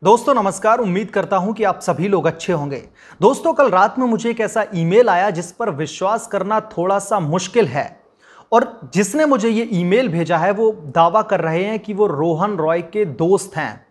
दोस्तों नमस्कार। उम्मीद करता हूं कि आप सभी लोग अच्छे होंगे। दोस्तों कल रात में मुझे एक ऐसा ईमेल आया जिस पर विश्वास करना थोड़ा सा मुश्किल है और जिसने मुझे ये ईमेल भेजा है वो दावा कर रहे हैं कि वो रोहन रॉय के दोस्त हैं।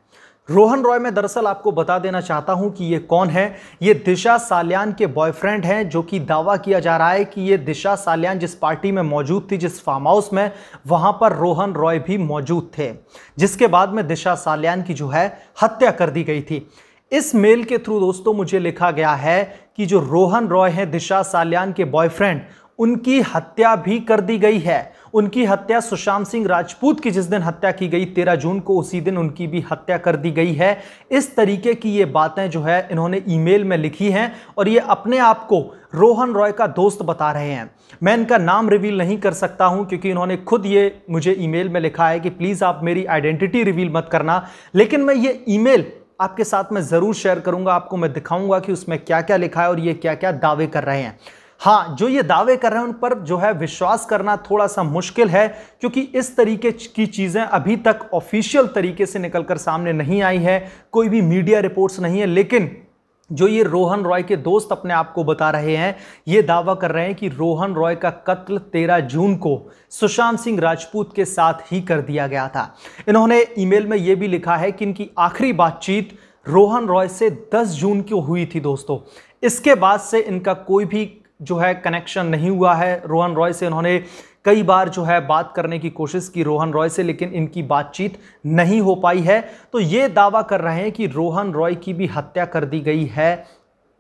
रोहन रॉय मैं दरअसल आपको बता देना चाहता हूं कि ये कौन है। ये दिशा सालियान के बॉयफ्रेंड हैं, जो कि दावा किया जा रहा है कि ये दिशा सालियान जिस पार्टी में मौजूद थी, जिस फार्म हाउस में, वहां पर रोहन रॉय भी मौजूद थे, जिसके बाद में दिशा सालियान की जो है हत्या कर दी गई थी। इस मेल के थ्रू दोस्तों मुझे लिखा गया है कि जो रोहन रॉय हैं, दिशा सालियान के बॉयफ्रेंड, उनकी हत्या भी कर दी गई है। उनकी हत्या सुशांत सिंह राजपूत की जिस दिन हत्या की गई 13 जून को, उसी दिन उनकी भी हत्या कर दी गई है। इस तरीके की ये बातें जो है इन्होंने ईमेल में लिखी हैं और ये अपने आप को रोहन रॉय का दोस्त बता रहे हैं। मैं इनका नाम रिवील नहीं कर सकता हूं क्योंकि इन्होंने खुद ये मुझे ईमेल में लिखा है कि प्लीज आप मेरी आइडेंटिटी रिवील मत करना, लेकिन मैं ये ईमेल आपके साथ में जरूर शेयर करूंगा। आपको मैं दिखाऊंगा कि उसमें क्या क्या लिखा है और ये क्या क्या दावे कर रहे हैं। हाँ, जो ये दावे कर रहे हैं उन पर जो है विश्वास करना थोड़ा सा मुश्किल है, क्योंकि इस तरीके की चीजें अभी तक ऑफिशियल तरीके से निकलकर सामने नहीं आई है, कोई भी मीडिया रिपोर्ट्स नहीं है। लेकिन जो ये रोहन रॉय के दोस्त अपने आप को बता रहे हैं, ये दावा कर रहे हैं कि रोहन रॉय का कत्ल 13 जून को सुशांत सिंह राजपूत के साथ ही कर दिया गया था। इन्होंने ईमेल में यह भी लिखा है कि इनकी आखिरी बातचीत रोहन रॉय से 10 जून को हुई थी दोस्तों। इसके बाद से इनका कोई भी जो है कनेक्शन नहीं हुआ है रोहन रॉय से। इन्होंने कई बार जो है बात करने की कोशिश की रोहन रॉय से, लेकिन इनकी बातचीत नहीं हो पाई है। तो ये दावा कर रहे हैं कि रोहन रॉय की भी हत्या कर दी गई है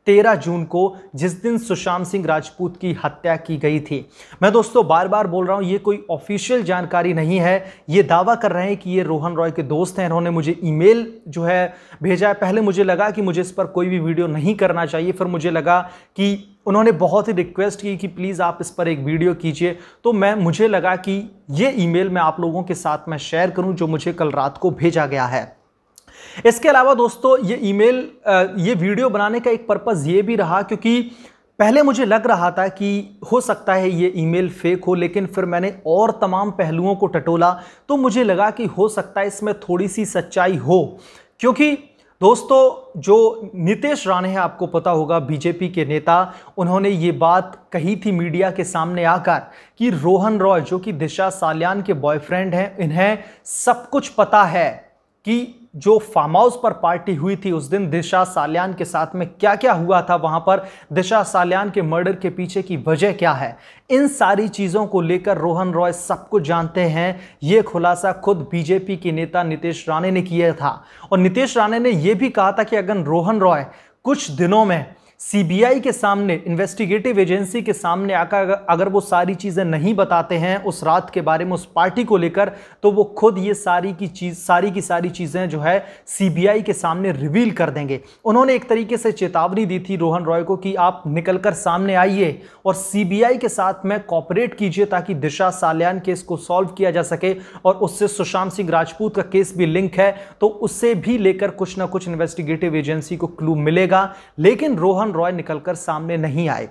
13 जून को, जिस दिन सुशांत सिंह राजपूत की हत्या की गई थी। मैं दोस्तों बार बार बोल रहा हूं, ये कोई ऑफिशियल जानकारी नहीं है। ये दावा कर रहे हैं कि ये रोहन रॉय के दोस्त हैं। इन्होंने मुझे ईमेल जो है भेजा है। पहले मुझे लगा कि मुझे इस पर कोई भी वीडियो नहीं करना चाहिए, फिर मुझे लगा कि उन्होंने बहुत ही रिक्वेस्ट की कि प्लीज़ आप इस पर एक वीडियो कीजिए, तो मुझे लगा कि ये ईमेल मैं आप लोगों के साथ में शेयर करूं जो मुझे कल रात को भेजा गया है। इसके अलावा दोस्तों ये ईमेल ये वीडियो बनाने का एक पर्पस ये भी रहा, क्योंकि पहले मुझे लग रहा था कि हो सकता है ये ईमेल फेक हो, लेकिन फिर मैंने और तमाम पहलुओं को टटोला तो मुझे लगा कि हो सकता है इसमें थोड़ी सी सच्चाई हो। क्योंकि दोस्तों जो नितेश राणे हैं, आपको पता होगा, बीजेपी के नेता, उन्होंने ये बात कही थी मीडिया के सामने आकर कि रोहन रॉय जो कि दिशा सालियान के बॉयफ्रेंड हैं, इन्हें सब कुछ पता है कि जो फार्म हाउस पर पार्टी हुई थी उस दिन दिशा सालियान के साथ में क्या क्या हुआ था, वहां पर दिशा सालियान के मर्डर के पीछे की वजह क्या है, इन सारी चीजों को लेकर रोहन रॉय सब कुछ जानते हैं। यह खुलासा खुद बीजेपी के नेता नितेश राणे ने किया था और नितेश राणे ने यह भी कहा था कि अगर रोहन रॉय कुछ दिनों में सीबीआई के सामने, इन्वेस्टिगेटिव एजेंसी के सामने आकर अगर वो सारी चीजें नहीं बताते हैं उस रात के बारे में, उस पार्टी को लेकर, तो वो खुद ये सारी की सारी चीजें जो है सीबीआई के सामने रिवील कर देंगे। उन्होंने एक तरीके से चेतावनी दी थी रोहन रॉय को कि आप निकलकर सामने आइए और सीबीआई के साथ में कोऑपरेट कीजिए ताकि दिशा सालियान केस को सॉल्व किया जा सके, और उससे सुशांत सिंह राजपूत का केस भी लिंक है तो उससे भी लेकर कुछ ना कुछ इन्वेस्टिगेटिव एजेंसी को क्लू मिलेगा। लेकिन रोहन रॉय निकलकर सामने नहीं आए।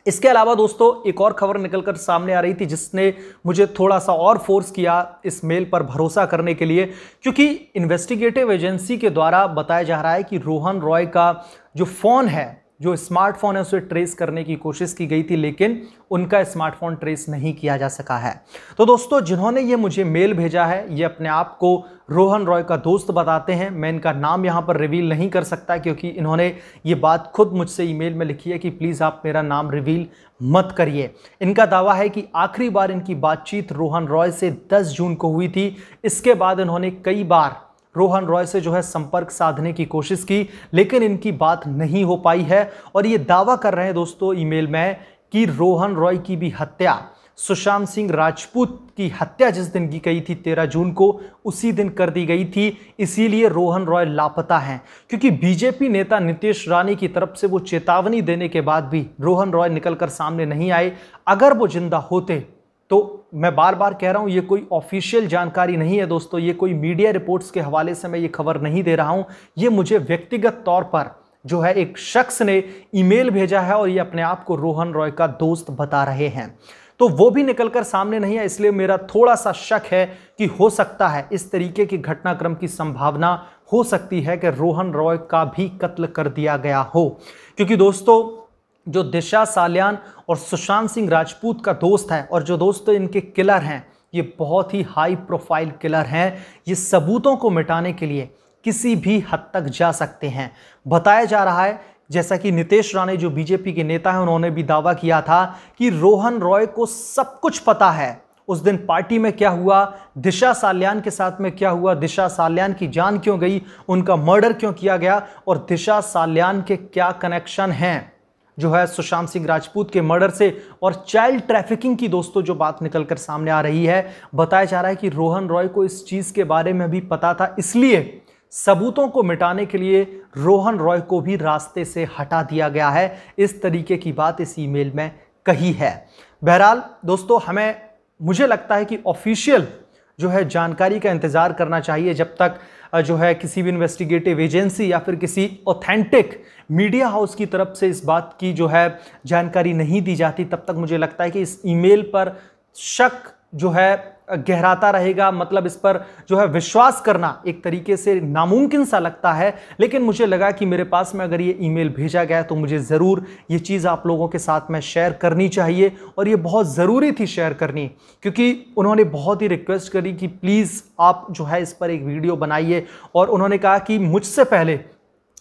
इसके अलावा दोस्तों एक और खबर निकलकर सामने आ रही थी जिसने मुझे थोड़ा सा और फोर्स किया इस मेल पर भरोसा करने के लिए, क्योंकि इन्वेस्टिगेटिव एजेंसी के द्वारा बताया जा रहा है कि रोहन रॉय का जो फोन है, जो स्मार्टफोन है, उसे ट्रेस करने की कोशिश की गई थी, लेकिन उनका स्मार्टफोन ट्रेस नहीं किया जा सका है। तो दोस्तों जिन्होंने ये मुझे मेल भेजा है, ये अपने आप को रोहन रॉय का दोस्त बताते हैं। मैं इनका नाम यहाँ पर रिवील नहीं कर सकता क्योंकि इन्होंने ये बात खुद मुझसे ईमेल में लिखी है कि प्लीज़ आप मेरा नाम रिवील मत करिए। इनका दावा है कि आखिरी बार इनकी बातचीत रोहन रॉय से 10 जून को हुई थी। इसके बाद इन्होंने कई बार रोहन रॉय से जो है संपर्क साधने की कोशिश की, लेकिन इनकी बात नहीं हो पाई है। और ये दावा कर रहे हैं दोस्तों ईमेल में कि रोहन रॉय की भी हत्या, सुशांत सिंह राजपूत की हत्या जिस दिन की गई थी 13 जून को, उसी दिन कर दी गई थी। इसीलिए रोहन रॉय लापता हैं, क्योंकि बीजेपी नेता नितेश राणे की तरफ से वो चेतावनी देने के बाद भी रोहन रॉय निकलकर सामने नहीं आए। अगर वो जिंदा होते तो मैं बार बार कह रहा हूं, ये कोई ऑफिशियल जानकारी नहीं है दोस्तों, ये कोई मीडिया रिपोर्ट्स के हवाले से मैं ये खबर नहीं दे रहा हूं। ये मुझे व्यक्तिगत तौर पर जो है एक शख्स ने ईमेल भेजा है और ये अपने आप को रोहन रॉय का दोस्त बता रहे हैं। तो वो भी निकलकर सामने नहीं है, इसलिए मेरा थोड़ा सा शक है कि हो सकता है इस तरीके की घटनाक्रम की संभावना हो सकती है कि रोहन रॉय का भी कत्ल कर दिया गया हो। क्योंकि दोस्तों जो दिशा सालियान और सुशांत सिंह राजपूत का दोस्त है और जो दोस्तों इनके किलर हैं, ये बहुत ही हाई प्रोफाइल किलर हैं। ये सबूतों को मिटाने के लिए किसी भी हद तक जा सकते हैं। बताया जा रहा है, जैसा कि नितेश राणे जो बीजेपी के नेता हैं, उन्होंने भी दावा किया था कि रोहन रॉय को सब कुछ पता है। उस दिन पार्टी में क्या हुआ, दिशा सालियान के साथ में क्या हुआ, दिशा सालियान की जान क्यों गई, उनका मर्डर क्यों किया गया और दिशा सालियान के क्या कनेक्शन हैं जो है सुशांत सिंह राजपूत के मर्डर से और चाइल्ड ट्रैफिकिंग की दोस्तों जो बात निकलकर सामने आ रही है। बताया जा रहा है कि रोहन रॉय को इस चीज के बारे में भी पता था, इसलिए सबूतों को मिटाने के लिए रोहन रॉय को भी रास्ते से हटा दिया गया है। इस तरीके की बात इस ईमेल में कही है। बहरहाल दोस्तों, मुझे लगता है कि ऑफिशियल जो है जानकारी का इंतजार करना चाहिए। जब तक जो है किसी भी इन्वेस्टिगेटिव एजेंसी या फिर किसी ऑथेंटिक मीडिया हाउस की तरफ से इस बात की जो है जानकारी नहीं दी जाती, तब तक मुझे लगता है कि इस ईमेल पर शक जो है गहराता रहेगा। मतलब इस पर जो है विश्वास करना एक तरीके से नामुमकिन सा लगता है। लेकिन मुझे लगा कि मेरे पास में अगर ये ईमेल भेजा गया तो मुझे ज़रूर ये चीज़ आप लोगों के साथ में शेयर करनी चाहिए और ये बहुत ज़रूरी थी शेयर करनी, क्योंकि उन्होंने बहुत ही रिक्वेस्ट करी कि प्लीज़ आप जो है इस पर एक वीडियो बनाइए। और उन्होंने कहा कि मुझसे पहले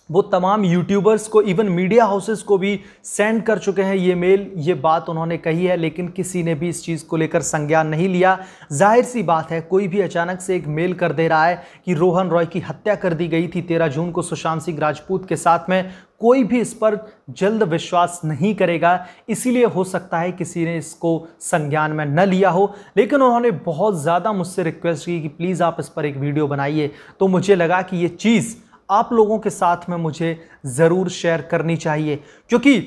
वो तमाम यूट्यूबर्स को, इवन मीडिया हाउसेस को भी सेंड कर चुके हैं ये मेल, ये बात उन्होंने कही है, लेकिन किसी ने भी इस चीज़ को लेकर संज्ञान नहीं लिया। जाहिर सी बात है, कोई भी अचानक से एक मेल कर दे रहा है कि रोहन रॉय की हत्या कर दी गई थी 13 जून को सुशांत सिंह राजपूत के साथ में, कोई भी इस पर जल्द विश्वास नहीं करेगा। इसीलिए हो सकता है किसी ने इसको संज्ञान में न लिया हो, लेकिन उन्होंने बहुत ज़्यादा मुझसे रिक्वेस्ट की कि प्लीज़ आप इस पर एक वीडियो बनाइए। तो मुझे लगा कि ये चीज़ आप लोगों के साथ में मुझे ज़रूर शेयर करनी चाहिए, क्योंकि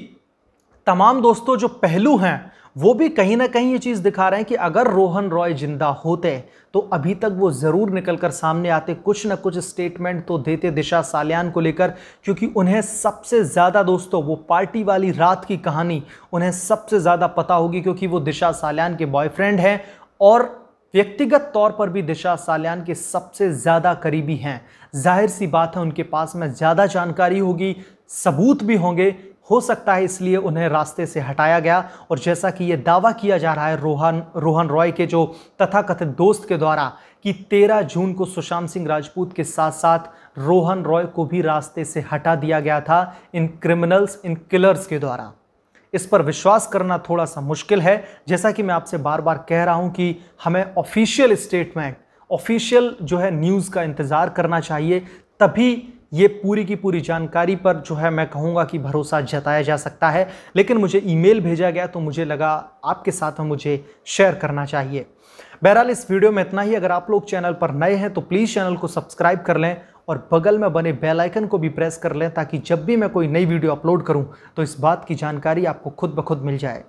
तमाम दोस्तों जो पहलू हैं वो भी कहीं ना कहीं ये चीज़ दिखा रहे हैं कि अगर रोहन रॉय जिंदा होते तो अभी तक वो ज़रूर निकलकर सामने आते, कुछ ना कुछ स्टेटमेंट तो देते दिशा सालियान को लेकर। क्योंकि उन्हें सबसे ज़्यादा दोस्तों वो पार्टी वाली रात की कहानी उन्हें सबसे ज़्यादा पता होगी, क्योंकि वो दिशा सालियान के बॉयफ्रेंड हैं और व्यक्तिगत तौर पर भी दिशा सालियान के सबसे ज़्यादा करीबी हैं। जाहिर सी बात है उनके पास में ज़्यादा जानकारी होगी, सबूत भी होंगे। हो सकता है इसलिए उन्हें रास्ते से हटाया गया। और जैसा कि ये दावा किया जा रहा है रोहन रॉय के जो तथाकथित दोस्त के द्वारा कि 13 जून को सुशांत सिंह राजपूत के साथ साथ रोहन रॉय को भी रास्ते से हटा दिया गया था इन क्रिमिनल्स, इन किलर्स के द्वारा। इस पर विश्वास करना थोड़ा सा मुश्किल है। जैसा कि मैं आपसे बार बार कह रहा हूं कि हमें ऑफिशियल स्टेटमेंट, ऑफिशियल जो है न्यूज़ का इंतज़ार करना चाहिए, तभी ये पूरी की पूरी जानकारी पर जो है मैं कहूँगा कि भरोसा जताया जा सकता है। लेकिन मुझे ईमेल भेजा गया तो मुझे लगा आपके साथ में मुझे शेयर करना चाहिए। बहरहाल इस वीडियो में इतना ही। अगर आप लोग चैनल पर नए हैं तो प्लीज़ चैनल को सब्सक्राइब कर लें और बगल में बने बेल आइकन को भी प्रेस कर लें, ताकि जब भी मैं कोई नई वीडियो अपलोड करूं तो इस बात की जानकारी आपको खुद ब खुद मिल जाए।